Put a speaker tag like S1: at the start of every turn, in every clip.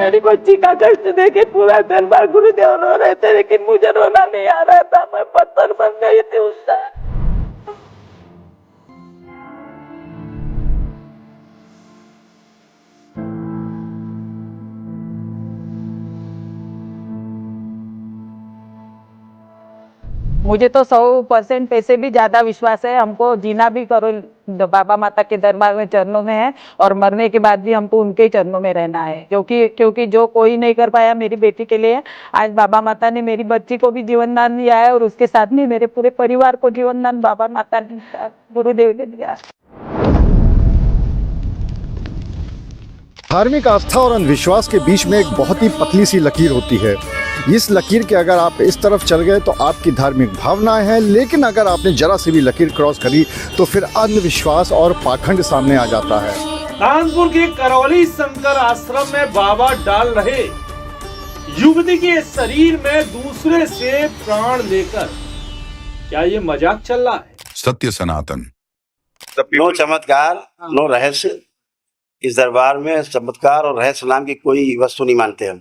S1: मेरी बच्ची का कष्ट देखे पूरा दिन भर गुरुदेव रो रहे थे, लेकिन मुझे रोना नहीं आ रहा था। मैं पत्थर बन गई थी उस टाइम। मुझे तो 100% पैसे भी ज्यादा विश्वास है। हमको जीना भी करो बाबा माता के दरबार में चरणों में है, और मरने के बाद भी हमको उनके ही चरणों में रहना है, क्योंकि जो कोई नहीं कर पाया मेरी बेटी के लिए, आज बाबा माता ने मेरी बच्ची को भी जीवन दान दिया है, और उसके साथ में मेरे पूरे परिवार को जीवन दान बाबा माता ने, गुरुदेव ने दिया।
S2: धार्मिक आस्था और अंधविश्वास के बीच में एक बहुत ही पतली सी लकीर होती है। इस लकीर के अगर आप इस तरफ चल गए तो आपकी धार्मिक भावनाएं हैं, लेकिन अगर आपने जरा सी भी लकीर क्रॉस करी तो फिर अंधविश्वास और पाखंड सामने आ जाता है।
S3: कानपुर के करौली शंकर आश्रम में बाबा डाल रहे युवती के शरीर में दूसरे से प्राण लेकर, क्या ये मजाक चल रहा है?
S4: सत्य सनातन।
S5: नो चमत्कार नो रहस्य। इस दरबार में चमत्कार और रहस्य नाम की कोई वस्तु नहीं मानते हम।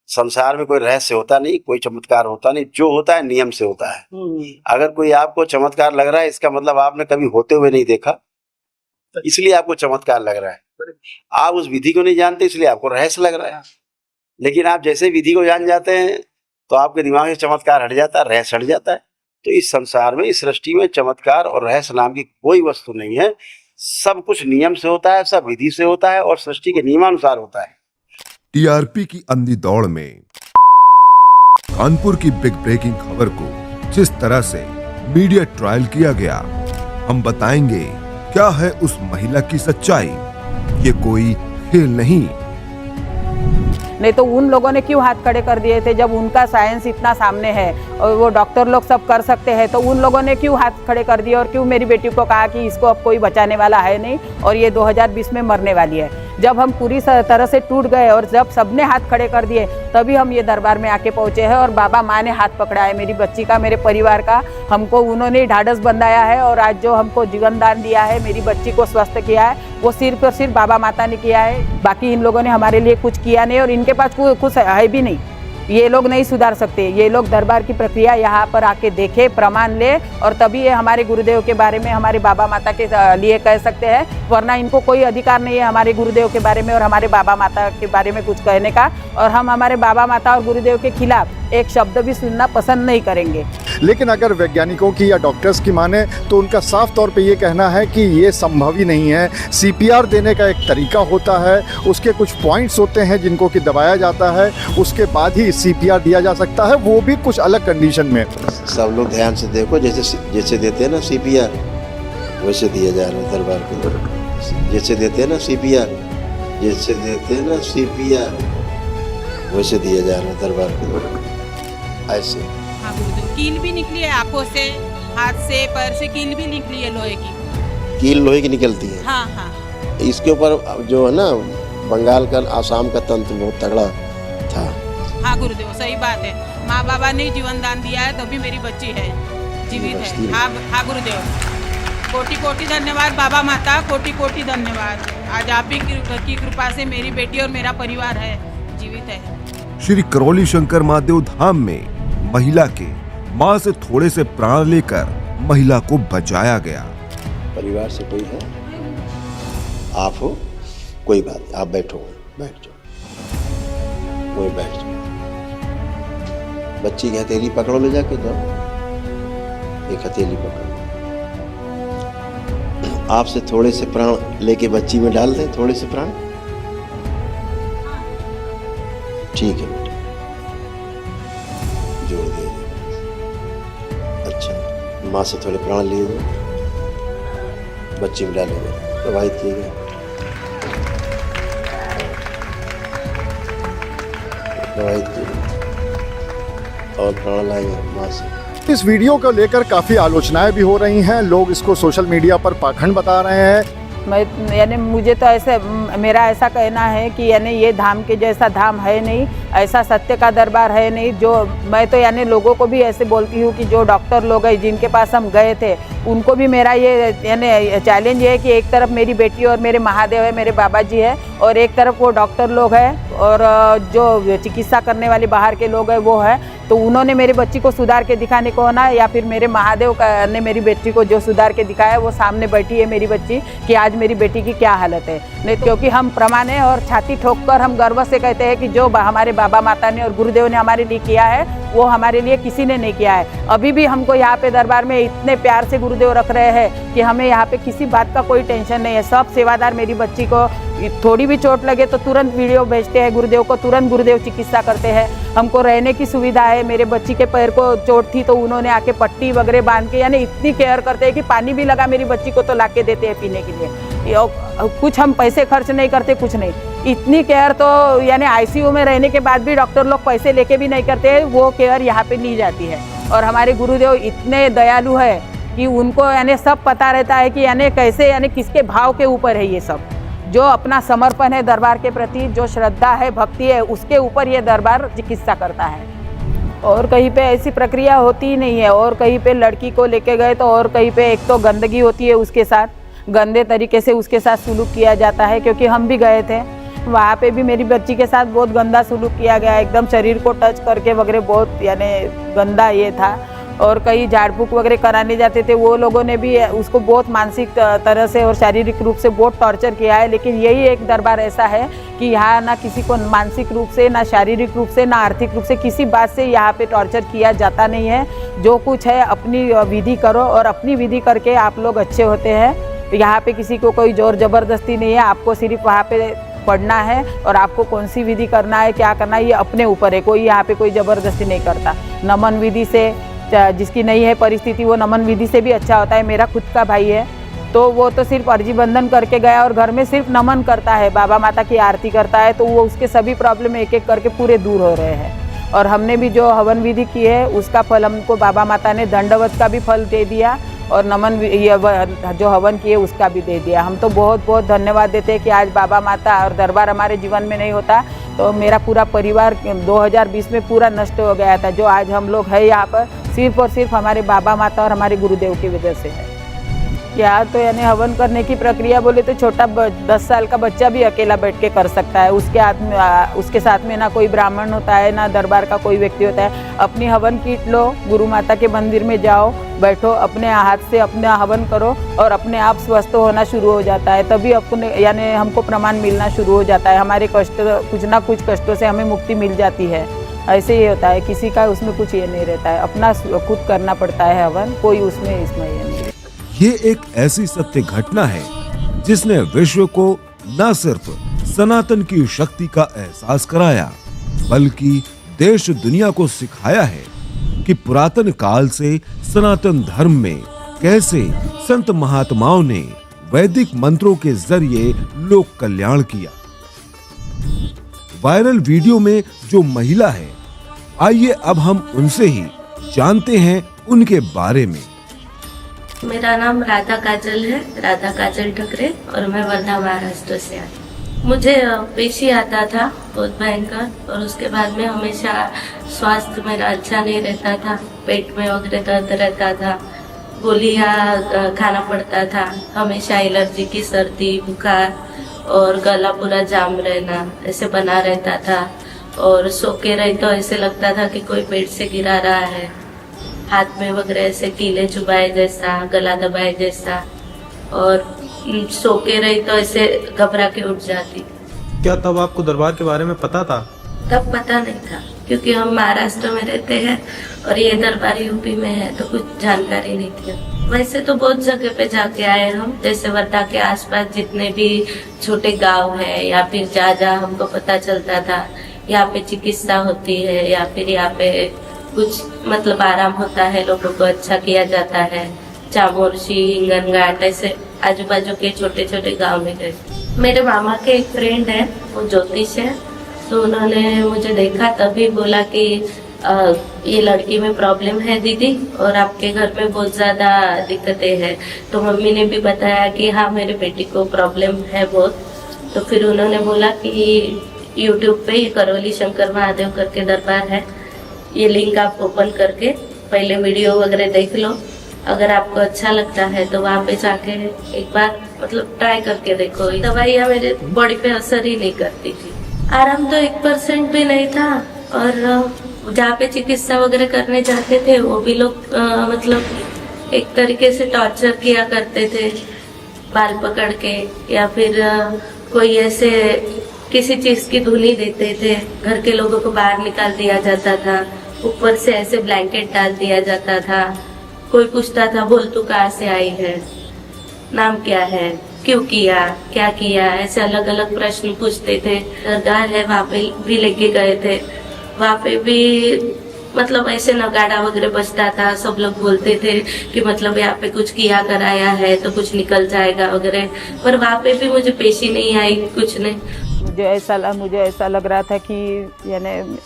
S5: संसार में कोई रहस्य होता नहीं, कोई चमत्कार होता नहीं, जो होता है नियम से होता है। अगर कोई आपको चमत्कार लग रहा है, इसका मतलब आपने कभी होते हुए नहीं देखा, इसलिए आपको चमत्कार लग रहा है। आप उस विधि को नहीं जानते, इसलिए आपको रहस्य लग रहा है। लेकिन आप जैसे विधि को जान जाते हैं तो आपके दिमाग से चमत्कार हट जाता है, रहस्य हट जाता है। तो इस संसार में, इस सृष्टि में चमत्कार और रहस्य नाम की कोई वस्तु नहीं है। सब कुछ नियम से होता है, सब विधि से होता है और सृष्टि के नियमानुसार होता है।
S4: टीआरपी की अंधी दौड़ में कानपुर की बिग ब्रेकिंग खबर को जिस तरह से मीडिया ट्रायल किया गया, हम बताएंगे क्या है उस महिला की सच्चाई। ये कोई खेल नहीं
S1: तो उन लोगों ने क्यों हाथ खड़े कर दिए थे? जब उनका साइंस इतना सामने है और वो डॉक्टर लोग सब कर सकते हैं, तो उन लोगों ने क्यों हाथ खड़े कर दिए? और क्यों मेरी बेटी को कहा कि इसको अब कोई बचाने वाला है नहीं और ये 2020 में मरने वाली है? जब हम पूरी तरह से टूट गए और जब सबने हाथ खड़े कर दिए, तभी हम ये दरबार में आके पहुंचे हैं। और बाबा माँ ने हाथ पकड़ा है मेरी बच्ची का, मेरे परिवार का। हमको उन्होंने ढाढ़स बंधाया है, और आज जो हमको जीवन दान दिया है, मेरी बच्ची को स्वस्थ किया है, वो सिर्फ और सिर्फ बाबा माता ने किया है। बाकी इन लोगों ने हमारे लिए कुछ किया नहीं, और इनके पास कुछ है भी नहीं। ये लोग नहीं सुधार सकते। ये लोग दरबार की प्रक्रिया यहाँ पर आके देखे, प्रमाण ले, और तभी ये हमारे गुरुदेव के बारे में, हमारे बाबा माता के लिए कह सकते हैं। वरना इनको कोई अधिकार नहीं है हमारे गुरुदेव के बारे में और हमारे बाबा माता के बारे में कुछ कहने का। और हम हमारे बाबा माता और गुरुदेव के खिलाफ एक शब्द भी सुनना पसंद नहीं करेंगे।
S2: लेकिन अगर वैज्ञानिकों की या डॉक्टर्स की माने तो उनका साफ तौर पे ये कहना है कि ये संभव ही नहीं है। सीपीआर देने का एक तरीका होता है, उसके कुछ पॉइंट्स होते हैं जिनको कि दबाया जाता है, उसके बाद ही सीपीआर दिया जा सकता है, वो भी कुछ अलग कंडीशन में।
S5: सब लोग ध्यान से देखो, जैसे देते हैं ना सीपीआर, वैसे दिया जा रहा है दरबार के। जैसे देते हैं ना सीपीआर, जैसे देते हैं ना सीपीआर, वैसे दिया जा रहा है दरबार के। ऐसे
S6: हाँ गुरुदेव, कील भी निकली है आंखों से, हाथ से, पैर से कील भी निकली है लोहे की।
S5: कील लोहे की निकलती है।
S6: हाँ हाँ।
S5: इसके ऊपर जो है ना, बंगाल का, आसाम का तंत्र बहुत तगड़ा था।
S6: हाँ गुरुदेव, सही बात है। माँ बाबा ने जीवन दान दिया है, तभी मेरी बच्ची है, जीवित है। हाँ गुरुदेव, कोटि कोटि धन्यवाद बाबा माता, कोटि कोटि धन्यवाद। आज आप ही की कृपा से मेरी बेटी और मेरा परिवार है, जीवित है।
S4: श्री करौली शंकर महादेव धाम में महिला के मां से थोड़े से प्राण लेकर महिला को बचाया गया।
S5: परिवार से कोई है? आप हो? कोई बात नहीं, आप बैठो, बैठ जाओ, वही बैठ जाओ। बच्ची की हथेली पकड़ो, ले जाके जाओ, एक हथेली पकड़ो। आपसे थोड़े से प्राण लेके बच्ची में डाल दें, थोड़े से प्राण। ठीक है बेटा, जोड़ दिए। अच्छा, माँ से थोड़े प्राण लिए गए, बच्ची में डाले गए, प्रवाहित किए गए, प्रवाहित किए गए और प्राण लाए गए माँ से।
S2: इस वीडियो को लेकर काफी आलोचनाएं भी हो रही हैं। लोग इसको सोशल मीडिया पर पाखंड बता रहे हैं।
S1: मैं यानी मुझे तो ऐसे मेरा ऐसा कहना है कि यानी ये धाम के जैसा धाम है नहीं, ऐसा सत्य का दरबार है नहीं। जो मैं तो यानी लोगों को भी ऐसे बोलती हूँ कि जो डॉक्टर लोग हैं जिनके पास हम गए थे उनको भी मेरा ये यानी चैलेंज है कि एक तरफ मेरी बेटी और मेरे महादेव है, मेरे बाबा जी है, और एक तरफ वो डॉक्टर लोग हैं और जो चिकित्सा करने वाले बाहर के लोग हैं वो है। तो उन्होंने मेरी बच्ची को सुधार के दिखाने को ना, या फिर मेरे महादेव ने मेरी बेटी को जो सुधार के दिखाया वो सामने बैठी है मेरी बच्ची कि आज मेरी बेटी की क्या हालत है। नहीं, क्योंकि हम प्रमाण है और छाती ठोक कर हम गर्व से कहते हैं कि जो हमारे बाबा माता ने और गुरुदेव ने हमारे लिए किया है वो हमारे लिए किसी ने नहीं किया है। अभी भी हमको यहाँ पे दरबार में इतने प्यार से गुरुदेव रख रहे हैं कि हमें यहाँ पे किसी बात का कोई टेंशन नहीं है। सब सेवादार मेरी बच्ची को थोड़ी भी चोट लगे तो तुरंत वीडियो भेजते हैं गुरुदेव को, तुरंत गुरुदेव चिकित्सा करते हैं। हमको रहने की सुविधा है। मेरे बच्ची के पैर को चोट थी तो उन्होंने आके पट्टी वगैरह बांध के यानी इतनी केयर करते हैं कि पानी भी लगा मेरी बच्ची को तो ला के देते हैं पीने के लिए। कुछ हम पैसे खर्च नहीं करते, कुछ नहीं। इतनी केयर तो यानी आईसीयू में रहने के बाद भी डॉक्टर लोग पैसे लेके भी नहीं करते, वो केयर यहाँ पे ली जाती है। और हमारे गुरुदेव इतने दयालु है कि उनको यानी सब पता रहता है कि यानी कैसे यानी किसके भाव के ऊपर है ये सब। जो अपना समर्पण है दरबार के प्रति, जो श्रद्धा है, भक्ति है, उसके ऊपर ये दरबार चिकित्सा करता है। और कहीं पे ऐसी प्रक्रिया होती ही नहीं है। और कहीं पे लड़की को लेके गए तो और कहीं पे एक तो गंदगी होती है, उसके साथ गंदे तरीके से उसके साथ सुलूक किया जाता है। क्योंकि हम भी गए थे वहाँ पे भी मेरी बच्ची के साथ बहुत गंदा सुलूक किया गया, एकदम शरीर को टच करके वगैरह बहुत यानी गंदा ये था। और कई झाड़ फूक वगैरह कराने जाते थे, वो लोगों ने भी उसको बहुत मानसिक तरह से और शारीरिक रूप से बहुत टॉर्चर किया है। लेकिन यही एक दरबार ऐसा है कि यहाँ ना किसी को मानसिक रूप से, ना शारीरिक रूप से, ना आर्थिक रूप से किसी बात से यहाँ पे टॉर्चर किया जाता नहीं है। जो कुछ है अपनी विधि करो और अपनी विधि करके आप लोग अच्छे होते हैं। यहाँ पे किसी को कोई जोर जबरदस्ती नहीं है। आपको सिर्फ वहाँ पे पढ़ना है और आपको कौन सी विधि करना है, क्या करना है, ये अपने ऊपर है। कोई यहाँ पे कोई ज़बरदस्ती नहीं करता। नमन विधि से जिसकी नहीं है परिस्थिति वो नमन विधि से भी अच्छा होता है। मेरा खुद का भाई है तो वो तो सिर्फ अर्जी बंधन करके गया और घर में सिर्फ नमन करता है, बाबा माता की आरती करता है, तो वो उसके सभी प्रॉब्लम एक एक करके पूरे दूर हो रहे हैं। और हमने भी जो हवन विधि की है उसका फल हमको बाबा माता ने दंडवत का भी फल दे दिया और नमन जो हवन किए उसका भी दे दिया। हम तो बहुत बहुत धन्यवाद देते हैं कि आज बाबा माता और दरबार हमारे जीवन में नहीं होता तो मेरा पूरा परिवार 2020 में पूरा नष्ट हो गया था। जो आज हम लोग हैं यहाँ पर सिर्फ और सिर्फ हमारे बाबा माता और हमारे गुरुदेव की वजह से है। यहाँ तो यानी हवन करने की प्रक्रिया बोले तो छोटा 10 साल का बच्चा भी अकेला बैठ के कर सकता है। उसके साथ में ना कोई ब्राह्मण होता है, ना दरबार का कोई व्यक्ति होता है। अपनी हवन किट लो, गुरु माता के मंदिर में जाओ, बैठो, अपने हाथ से अपना हवन करो और अपने आप स्वस्थ होना शुरू हो जाता है। तभी अपने यानी हमको प्रमाण मिलना शुरू हो जाता है। हमारे कष्ट कुछ ना कुछ कष्टों से हमें मुक्ति मिल जाती है। ऐसे ही होता है, किसी का उसमें कुछ ये नहीं रहता है, अपना खुद करना पड़ता है हवन, कोई उसमें इसमें ये नहीं।
S4: ये एक ऐसी सत्य घटना है जिसने विश्व को न सिर्फ सनातन की शक्ति का एहसास कराया बल्कि देश दुनिया को सिखाया है कि पुरातन काल से सनातन धर्म में कैसे संत महात्माओं ने वैदिक मंत्रों के जरिए लोक कल्याण किया। वायरल वीडियो में जो महिला है, आइए अब हम उनसे ही जानते हैं उनके बारे में।
S7: मेरा नाम राधा काजल है, राधा काजल ठकरे, और मैं वर्धा महाराष्ट्र से आई। मुझे पेशी आता था बहुत भयंकर और उसके बाद में हमेशा स्वास्थ्य मेरा अच्छा नहीं रहता था, पेट में वगैरह दर्द रहता था, गोलियां खाना पड़ता था, हमेशा एलर्जी की सर्दी, बुखार और गला पूरा जाम रहना ऐसे बना रहता था। और सो के रही तो ऐसे लगता था कि कोई पेट से गिरा रहा है, हाथ में वगैरह ऐसे कीले चुभाए जैसा, गला दबाए जैसा, और सो के रही तो ऐसे घबरा के उठ जाती।
S8: क्या तब आपको दरबार के बारे में पता था?
S7: तब पता नहीं था क्योंकि हम महाराष्ट्र में रहते हैं और ये दरबार यूपी में है तो कुछ जानकारी नहीं थी। वैसे तो बहुत जगह पे जाके आए हम, जैसे वर्धा के आसपास जितने भी छोटे गांव है या फिर जहाँ हमको पता चलता था यहाँ पे चिकित्सा होती है या फिर यहाँ पे कुछ मतलब आराम होता है, लोगों को अच्छा किया जाता है, चामोर्शी, हिंगन घाट, ऐसे आजू बाजू के छोटे छोटे गांव में गए। मेरे मामा के एक फ्रेंड है, वो ज्योतिष है, तो उन्होंने मुझे देखा तभी बोला कि ये लड़की में प्रॉब्लम है दीदी, और आपके घर में बहुत ज़्यादा दिक्कतें हैं। तो मम्मी ने भी बताया कि हाँ मेरे बेटी को प्रॉब्लम है बहुत। तो फिर उन्होंने बोला कि यूट्यूब पे करौली शंकर महादेव करके दरबार है, ये लिंक आप ओपन करके पहले वीडियो वगैरह देख लो, अगर आपको अच्छा लगता है तो वहाँ पे जाके एक बार मतलब ट्राई करके देखो। दवाइयाँ मेरे बॉडी पे असर ही नहीं करती थी, आराम तो 1% भी नहीं था। और जहाँ पे चिकित्सा वगैरह करने जाते थे वो भी लोग मतलब एक तरीके से टॉर्चर किया करते थे, बाल पकड़ के, या फिर कोई ऐसे किसी चीज की धुनी देते थे, घर के लोगों को बाहर निकाल दिया जाता था, ऊपर से ऐसे ब्लैंकेट डाल दिया जाता था। कोई पूछता था बोल तू कहाँ से आई है, नाम क्या है, क्यों किया, क्या किया, ऐसे अलग अलग प्रश्न पूछते थे। दरगाह है वहाँ पे भी लेके गए थे, वहाँ पे भी मतलब ऐसे नगाड़ा वगैरह बजता था, सब लोग बोलते थे कि मतलब यहाँ पे कुछ किया कराया है तो कुछ निकल जाएगा वगैरह, पर वहाँ पे भी मुझे पेशी नहीं आई, कुछ नहीं।
S1: मुझे ऐसा लग रहा था कि यानी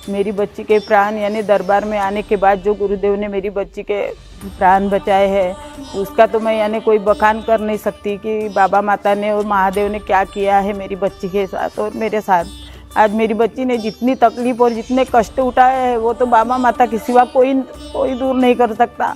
S1: मेरी बच्ची के प्राण यानी दरबार में आने के बाद जो गुरुदेव ने मेरी बच्ची के प्राण बचाए हैं उसका तो मैं यानी कोई बखान कर नहीं सकती कि बाबा माता ने और महादेव ने क्या किया है मेरी बच्ची के साथ और मेरे साथ। आज मेरी बच्ची ने जितनी तकलीफ और जितने कष्ट उठाए हैं वो तो बाबा माता के सिवा कोई दूर नहीं कर सकता।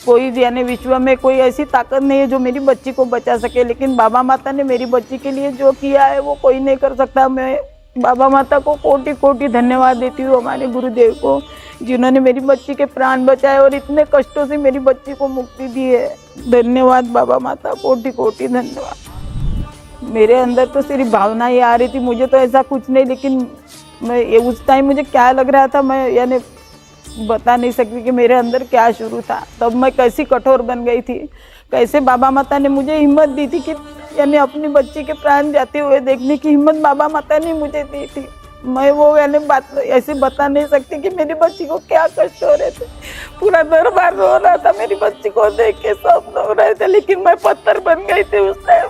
S1: कोई यानी विश्व में कोई ऐसी ताकत नहीं है जो मेरी बच्ची को बचा सके, लेकिन बाबा माता ने मेरी बच्ची के लिए जो किया है वो कोई नहीं कर सकता। मैं बाबा माता को कोटि कोटि धन्यवाद देती हूँ, हमारे गुरुदेव को जिन्होंने मेरी बच्ची के प्राण बचाए और इतने कष्टों से मेरी बच्ची को मुक्ति दी है। धन्यवाद बाबा माता, कोटि कोटि धन्यवाद। मेरे अंदर तो सिर्फ भावना ही आ रही थी, मुझे तो ऐसा कुछ नहीं, लेकिन मैं उस टाइम मुझे क्या लग रहा था मैं यानी बता नहीं सकती कि मेरे अंदर क्या शुरू था। तब मैं कैसी कठोर बन गई थी, कैसे बाबा माता ने मुझे हिम्मत दी थी कि यानी अपनी बच्ची के प्राण जाते हुए देखने की हिम्मत बाबा माता ने मुझे दी थी। मैं वो यानी बात ऐसे बता नहीं सकती कि मेरी बच्ची को क्या कष्ट हो रहे थे। पूरा दरबार रो रहा था मेरी बच्ची को देख के, सब रो रहे थे, लेकिन मैं पत्थर बन गई थी उस टाइम।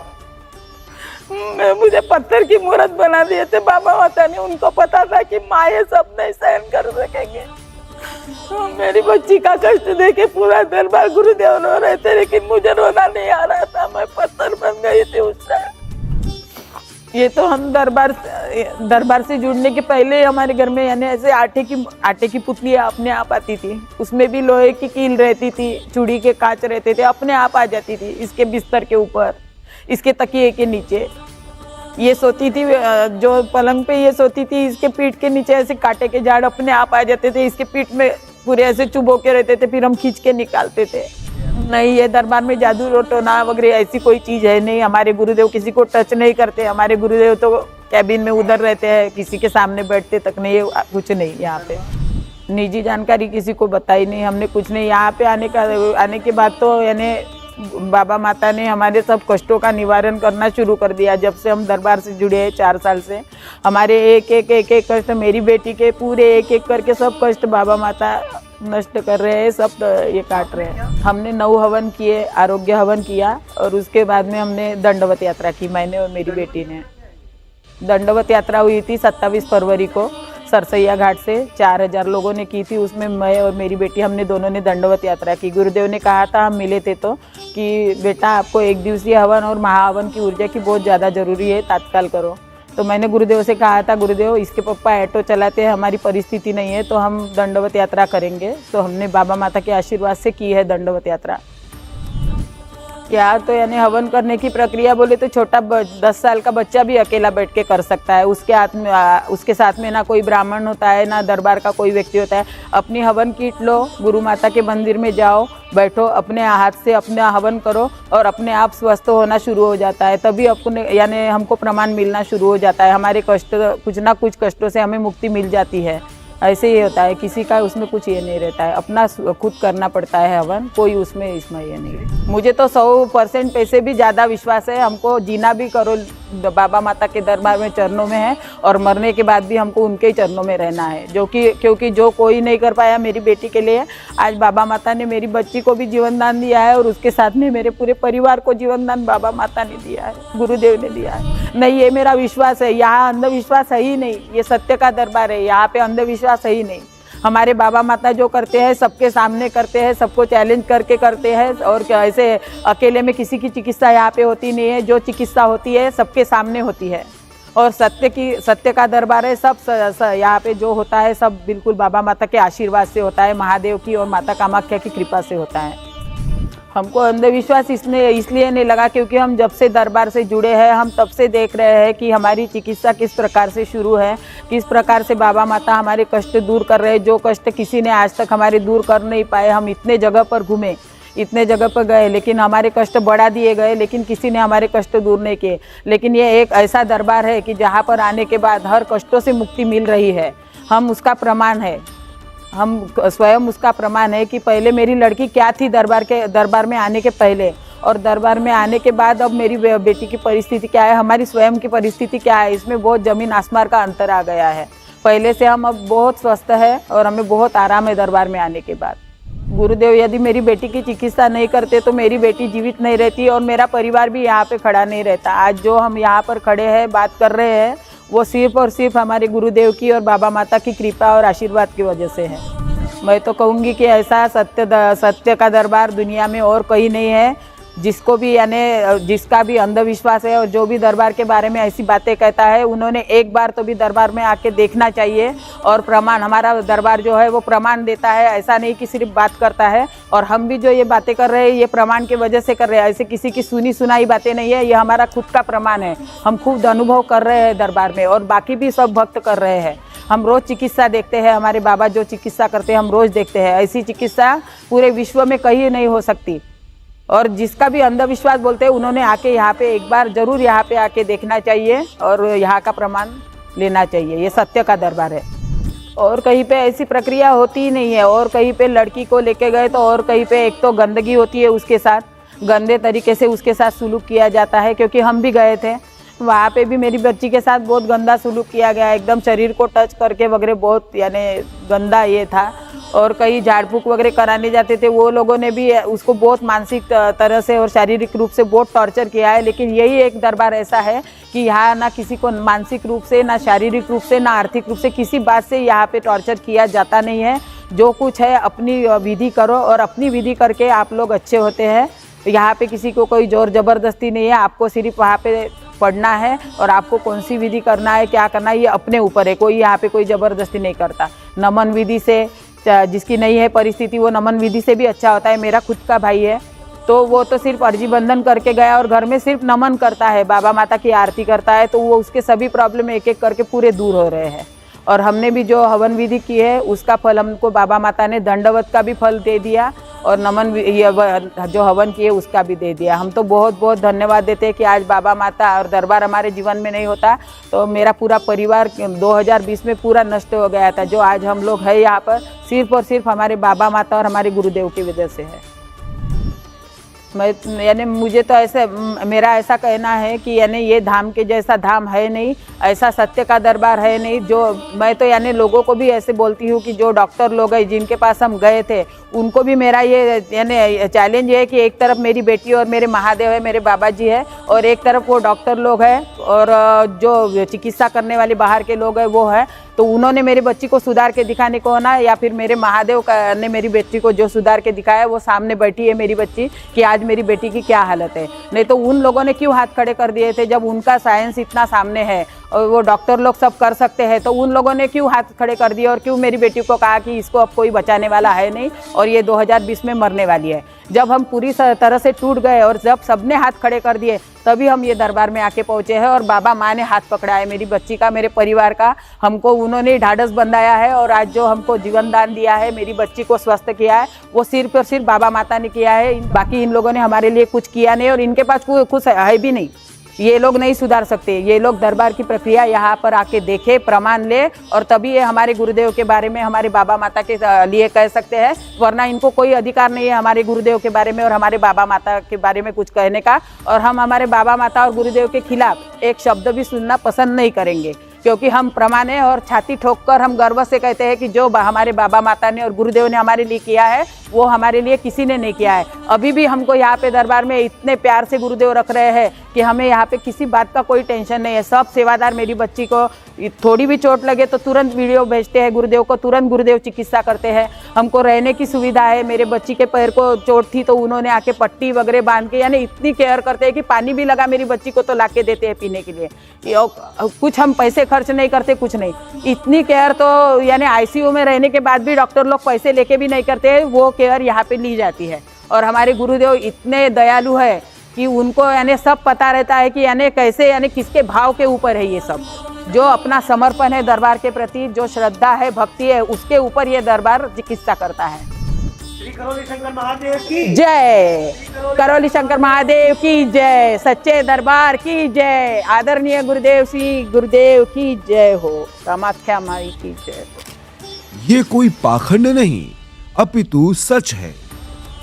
S1: मुझे पत्थर की मूर्त बना दिए थे बाबा माता ने। उनको पता था कि माँ ये सब नहीं सहन कर सकेंगे। मेरी बच्ची का कष्ट देखे पूरा दरबार गुरुदेव रो रहे थे, लेकिन मुझे रोना नहीं आ रहा था, मैं पत्थर बन गई थी उस टाइम। ये तो हम दरबार से जुड़ने के पहले हमारे घर में यानी ऐसे आटे की पुतलियाँ अपने आप आती थी, उसमें भी लोहे की कील रहती थी, चूड़ी के कांच रहते थे, अपने आप आ जाती थी इसके बिस्तर के ऊपर, इसके तकिए के नीचे। ये सोती थी जो पलंग पे ये सोती थी, इसके पीठ के नीचे ऐसे कांटे के झाड़ अपने आप आ जाते थे, इसके पीठ में पूरे ऐसे चुभो के रहते थे, फिर हम खींच के निकालते थे। नहीं, ये दरबार में जादू रोटोना वगैरह ऐसी कोई चीज़ है नहीं। हमारे गुरुदेव किसी को टच नहीं करते, हमारे गुरुदेव तो कैबिन में उधर रहते हैं, किसी के सामने बैठते तक नहीं, कुछ नहीं। यहाँ पे निजी जानकारी किसी को बताई नहीं हमने, कुछ नहीं। यहाँ पे आने के बाद तो यानी बाबा माता ने हमारे सब कष्टों का निवारण करना शुरू कर दिया। जब से हम दरबार से जुड़े हैं 4 साल से, हमारे एक एक कष्ट, मेरी बेटी के पूरे एक करके सब कष्ट बाबा माता नष्ट कर रहे हैं, सब ये काट रहे हैं। हमने 9 हवन किए, आरोग्य हवन किया, और उसके बाद में हमने दंडवत यात्रा की, मैंने और मेरी बेटी ने। दंडवत यात्रा हुई थी 27 फरवरी को सरसैया घाट से, 4000 लोगों ने की थी। उसमें मैं और मेरी बेटी हमने दोनों ने दंडवत यात्रा की। गुरुदेव ने कहा था, हम मिले थे तो, कि बेटा आपको 1 दिवसीय हवन और महाहवन की ऊर्जा की बहुत ज़्यादा ज़रूरी है, तात्काल करो। तो मैंने गुरुदेव से कहा था, गुरुदेव इसके पापा ऑटो चलाते हैं, हमारी परिस्थिति नहीं है, तो हम दंडवत यात्रा करेंगे। तो हमने बाबा माता के आशीर्वाद से की है दंडवत यात्रा। क्या तो यानी हवन करने की प्रक्रिया बोले तो छोटा 10 साल का बच्चा भी अकेला बैठ के कर सकता है। उसके साथ में ना कोई ब्राह्मण होता है, ना दरबार का कोई व्यक्ति होता है। अपनी हवन किट लो, गुरु माता के मंदिर में जाओ, बैठो, अपने हाथ से अपना हवन करो, और अपने आप स्वस्थ होना शुरू हो जाता है। तभी अपने यानी हमको प्रमाण मिलना शुरू हो जाता है। हमारे कष्ट, कुछ ना कुछ कष्टों से हमें मुक्ति मिल जाती है। ऐसे ही होता है, किसी का उसमें कुछ ये नहीं रहता है, अपना खुद करना पड़ता है हवन, कोई इसमें ये नहीं है। मुझे तो 100% पैसे भी ज़्यादा विश्वास है। हमको जीना भी बाबा माता के दरबार में चरणों में है और मरने के बाद भी हमको उनके ही चरणों में रहना है, जो कि क्योंकि जो कोई नहीं कर पाया मेरी बेटी के लिए, आज बाबा माता ने मेरी बच्ची को भी जीवन दान दिया है और उसके साथ में मेरे पूरे परिवार को जीवन दान बाबा माता ने दिया है, गुरुदेव ने दिया है। नहीं, ये मेरा विश्वास है, यहाँ अंधविश्वास है ही नहीं, ये सत्य का दरबार है, यहाँ पे अंधविश्वास है ही नहीं। हमारे बाबा माता जो करते हैं सबके सामने करते हैं, सबको चैलेंज करके करते हैं और ऐसे अकेले में किसी की चिकित्सा यहाँ पे होती नहीं है, जो चिकित्सा होती है सबके सामने होती है और सत्य का दरबार है। सब यहाँ पे जो होता है सब बिल्कुल बाबा माता के आशीर्वाद से होता है, महादेव की और माता कामाख्या की कृपा से होता है। हमको अंधविश्वास इसलिए नहीं लगा क्योंकि हम जब से दरबार से जुड़े हैं हम तब से देख रहे हैं कि हमारी चिकित्सा किस प्रकार से शुरू है, किस प्रकार से बाबा माता हमारे कष्ट दूर कर रहे हैं, जो कष्ट किसी ने आज तक हमारे दूर कर नहीं पाए। हम इतने जगह पर घूमे, इतने जगह पर गए, लेकिन हमारे कष्ट बढ़ा दिए गए, लेकिन किसी ने हमारे कष्ट दूर नहीं किए। लेकिन ये एक ऐसा दरबार है कि जहाँ पर आने के बाद हर कष्टों से मुक्ति मिल रही है। हम उसका प्रमाण है, हम स्वयं उसका प्रमाण है कि पहले मेरी लड़की क्या थी दरबार में आने के पहले और दरबार में आने के बाद अब मेरी बेटी की परिस्थिति क्या है, हमारी स्वयं की परिस्थिति क्या है, इसमें बहुत ज़मीन आसमान का अंतर आ गया है। पहले से हम अब बहुत स्वस्थ है और हमें बहुत आराम है दरबार में आने के बाद। गुरुदेव यदि मेरी बेटी की चिकित्सा नहीं करते तो मेरी बेटी जीवित नहीं रहती और मेरा परिवार भी यहाँ पे खड़ा नहीं रहता। आज जो हम यहाँ पर खड़े हैं, बात कर रहे हैं, वो सिर्फ और सिर्फ हमारे गुरुदेव की और बाबा माता की कृपा और आशीर्वाद की वजह से है। मैं तो कहूँगी कि ऐसा सत्य का दरबार दुनिया में और कहीं नहीं है। जिसको भी यानी जिसका भी अंधविश्वास है और जो भी दरबार के बारे में ऐसी बातें कहता है, उन्होंने एक बार तो भी दरबार में आके देखना चाहिए। और प्रमाण, हमारा दरबार जो है वो प्रमाण देता है, ऐसा नहीं कि सिर्फ बात करता है। और हम भी जो ये बातें कर रहे हैं ये प्रमाण की वजह से कर रहे हैं, ऐसे किसी की सुनी सुनाई बातें नहीं है, ये हमारा खुद का प्रमाण है। हम खुद अनुभव कर रहे हैं दरबार में और बाकी भी सब भक्त कर रहे हैं। हम रोज़ चिकित्सा देखते हैं, हमारे बाबा जो चिकित्सा करते हैं हम रोज़ देखते हैं। ऐसी चिकित्सा पूरे विश्व में कहीं नहीं हो सकती। और जिसका भी अंधविश्वास बोलते हैं उन्होंने आके यहाँ पे एक बार ज़रूर यहाँ पे आके देखना चाहिए और यहाँ का प्रमाण लेना चाहिए। ये सत्य का दरबार है और कहीं पे ऐसी प्रक्रिया होती ही नहीं है। और कहीं पे लड़की को लेके गए तो और कहीं पे एक तो गंदगी होती है, उसके साथ गंदे तरीके से उसके साथ सुलूक किया जाता है। क्योंकि हम भी गए थे, वहाँ पे भी मेरी बच्ची के साथ बहुत गंदा सुलूक किया गया, एकदम शरीर को टच करके वगैरह, बहुत यानी गंदा ये था। और कई झाड़ फूक वगैरह कराने जाते थे, वो लोगों ने भी उसको बहुत मानसिक तरह से और शारीरिक रूप से बहुत टॉर्चर किया है। लेकिन यही एक दरबार ऐसा है कि यहाँ ना किसी को मानसिक रूप से, ना शारीरिक रूप से, ना आर्थिक रूप से किसी बात से यहाँ पे टॉर्चर किया जाता नहीं है। जो कुछ है अपनी विधि करो और अपनी विधि करके आप लोग अच्छे होते हैं। यहाँ पे किसी को कोई जोर ज़बरदस्ती नहीं है, आपको सिर्फ वहाँ पे पढ़ना है और आपको कौन सी विधि करना है, क्या करना है, ये अपने ऊपर है। कोई यहाँ पे कोई ज़बरदस्ती नहीं करता। नमन विधि से जिसकी नहीं है परिस्थिति वो नमन विधि से भी अच्छा होता है। मेरा खुद का भाई है तो वो तो सिर्फ अर्जी बंधन करके गया और घर में सिर्फ नमन करता है, बाबा माता की आरती करता है, तो वो उसके सभी प्रॉब्लम एक एक करके पूरे दूर हो रहे हैं। और हमने भी जो हवन विधि की है उसका फल हमको बाबा माता ने दंडवत का भी फल दे दिया और नमन जो हवन किए उसका भी दे दिया। हम तो बहुत बहुत धन्यवाद देते हैं कि आज बाबा माता और दरबार हमारे जीवन में नहीं होता तो मेरा पूरा परिवार 2020 में पूरा नष्ट हो गया था। जो आज हम लोग हैं यहाँ पर सिर्फ और सिर्फ हमारे बाबा माता और हमारे गुरुदेव की वजह से है। मैं यानी मुझे तो ऐसे, मेरा ऐसा कहना है कि यानी ये धाम के जैसा धाम है नहीं, ऐसा सत्य का दरबार है नहीं। जो मैं तो यानी लोगों को भी ऐसे बोलती हूँ कि जो डॉक्टर लोग हैं जिनके पास हम गए थे उनको भी मेरा ये यानी चैलेंज है कि एक तरफ मेरी बेटी और मेरे महादेव है, मेरे बाबा जी है, और एक तरफ वो डॉक्टर लोग हैं और जो चिकित्सा करने वाले बाहर के लोग हैं वो है। तो उन्होंने मेरी बच्ची को सुधार के दिखाने को ना, या फिर मेरे महादेव ने मेरी बेटी को जो सुधार के दिखाया वो सामने बैठी है मेरी बच्ची कि आज मेरी बेटी की क्या हालत है। नहीं तो उन लोगों ने क्यों हाथ खड़े कर दिए थे जब उनका साइंस इतना सामने है और वो डॉक्टर लोग सब कर सकते हैं, तो उन लोगों ने क्यों हाथ खड़े कर दिए और क्यों मेरी बेटी को कहा कि इसको अब कोई बचाने वाला है नहीं और ये 2020 में मरने वाली है। जब हम पूरी तरह से टूट गए और जब सबने हाथ खड़े कर दिए तभी हम ये दरबार में आके पहुँचे हैं और बाबा माँ ने हाथ पकड़ा है मेरी बच्ची का, मेरे परिवार का। हमको उन्होंने ढाढ़स बंधाया है और आज जो हमको जीवन दान दिया है, मेरी बच्ची को स्वस्थ किया है, वो सिर्फ और सिर्फ बाबा माता ने किया है। बाकी इन लोगों ने हमारे लिए कुछ किया नहीं और इनके पास कुछ है भी नहीं। ये लोग नहीं सुधार सकते। ये लोग दरबार की प्रक्रिया यहाँ पर आके देखे, प्रमाण ले, और तभी ये हमारे गुरुदेव के बारे में, हमारे बाबा माता के लिए कह सकते हैं, वरना इनको कोई अधिकार नहीं है हमारे गुरुदेव के बारे में और हमारे बाबा माता के बारे में कुछ कहने का। और हम हमारे बाबा माता और गुरुदेव के खिलाफ एक शब्द भी सुनना पसंद नहीं करेंगे, क्योंकि हम प्रमाण है और छाती ठोक कर हम गर्व से कहते हैं कि जो हमारे बाबा माता ने और गुरुदेव ने हमारे लिए किया है वो हमारे लिए किसी ने नहीं किया है। अभी भी हमको यहाँ पे दरबार में इतने प्यार से गुरुदेव रख रहे हैं कि हमें यहाँ पे किसी बात का कोई टेंशन नहीं है। सब सेवादार मेरी बच्ची को थोड़ी भी चोट लगे तो तुरंत वीडियो भेजते हैं गुरुदेव को, तुरंत गुरुदेव चिकित्सा करते हैं। हमको रहने की सुविधा है। मेरे बच्ची के पैर को चोट थी तो उन्होंने आके पट्टी वगैरह बांध के, यानी इतनी केयर करते हैं कि पानी भी लगा मेरी बच्ची को तो ला के देते हैं पीने के लिए। कुछ हम पैसे खर्च नहीं करते, कुछ नहीं। इतनी केयर तो यानी आईसीयू में रहने के बाद भी डॉक्टर लोग पैसे लेके भी नहीं करते, वो केयर यहाँ पे ली जाती है। और हमारे गुरुदेव इतने दयालु है कि उनको यानी सब पता रहता है कि यानी कैसे, यानी किसके भाव के ऊपर है ये सब। जो अपना समर्पण है दरबार के प्रति, जो श्रद्धा है, भक्ति है, उसके ऊपर ये दरबार चिकित्सा करता है।
S9: श्री करौली शंकर महादेव की
S1: जय, करौली शंकर महादेव की जय, सच्चे दरबार की जय, आदरणीय गुरुदेव श्री गुरुदेव की जय हो, कामाख्या माई की जय हो।
S4: ये कोई पाखंड नहीं, अपितु सच है।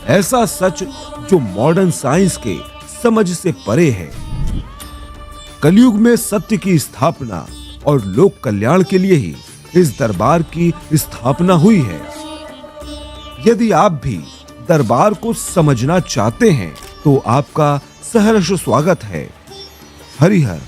S4: ऐसा सच जो मॉडर्न साइंस के समझ से परे है। कलयुग में सत्य की स्थापना और लोक कल्याण के लिए ही इस दरबार की स्थापना हुई है। यदि आप भी दरबार को समझना चाहते हैं तो आपका सहर्ष स्वागत है। हरिहर।